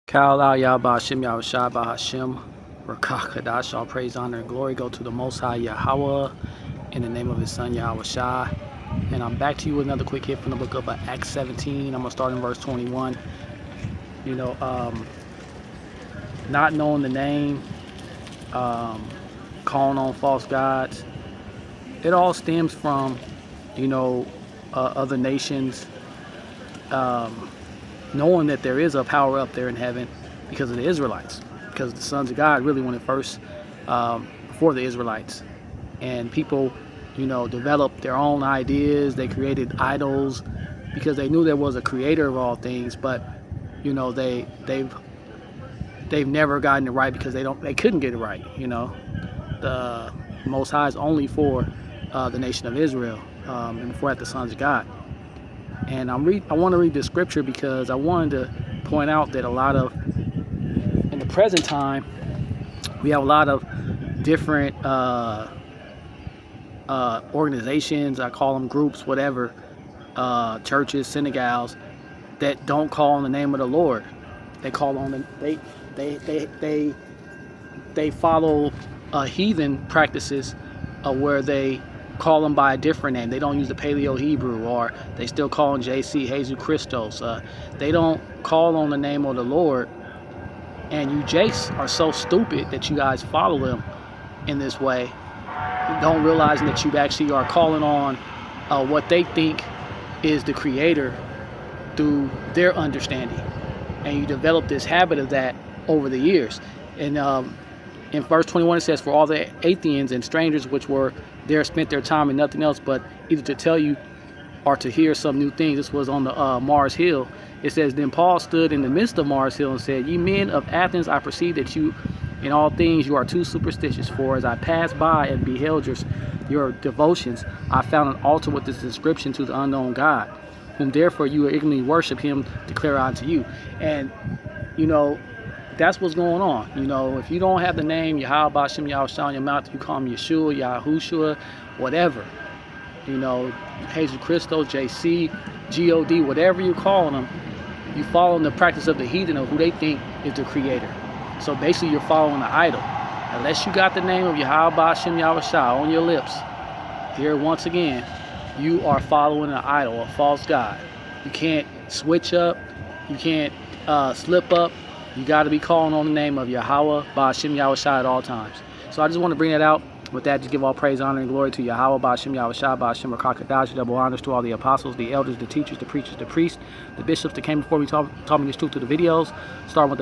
Ka'ala Yahawashi Yahawashi Bahashim Rakakadash. All praise, honor, and glory go to the Most High Yahweh in the name of His Son Yahawashi. And I'm back to you with another quick hit from the book of Acts 17. I'm gonna start in verse 21. Not knowing the name, calling on false gods. It all stems from, other nations knowing that there is a power up there in heaven because of the Israelites, because the sons of God really went first before the Israelites. And people, developed their own ideas. They created idols because they knew there was a creator of all things, but they've never gotten it right because they couldn't get it right. The Most High is only for the nation of Israel, and before that the sons of God. And I want to read this scripture because I wanted to point out that in the present time, we have a lot of different organizations, I call them groups, whatever, churches, synagogues, that don't call on the name of the Lord. They call on they follow heathen practices where they call them by a different name. They don't use the Paleo Hebrew, or they still call on JC, Jesus Christos. They don't call on the name of the Lord. And you Jakes are so stupid that you guys follow them in this way, don't realizing that you actually are calling on what they think is the creator through their understanding. And you develop this habit of that over the years. And in verse 21 it says, for all the Athenians and strangers which were there spent their time in nothing else but either to tell you or to hear some new things. This was on the Mars Hill. It says, then Paul stood in the midst of Mars Hill and said, ye men of Athens, I perceive that you in all things you are too superstitious. For as I passed by and beheld your devotions, I found an altar with this inscription, to the unknown God, whom therefore you ignorantly worship, him declare unto you. And that's what's going on. If you don't have the name Yahawashi Yahawashi on your mouth, you call him Yeshua, Yahushua, whatever. Jesus Christos, JC, God, whatever you're calling them, you follow the practice of the heathen, of who they think is the creator. So basically you're following the idol. Unless you got the name of Yahawashi Yahawashi on your lips, here once again, you are following an idol, a false god. You can't switch up. You can't slip up. You got to be calling on the name of Yahweh, Ba'ashem Yahawashi at all times. So I just want to bring that out. With that, just give all praise, honor, and glory to Yahweh, Ba'ashem Yahawashi, Ba'ashem Rakakadash. Double honors to all the apostles, the elders, the teachers, the preachers, the priests, the bishops that came before me, taught me this truth through the videos. Starting with the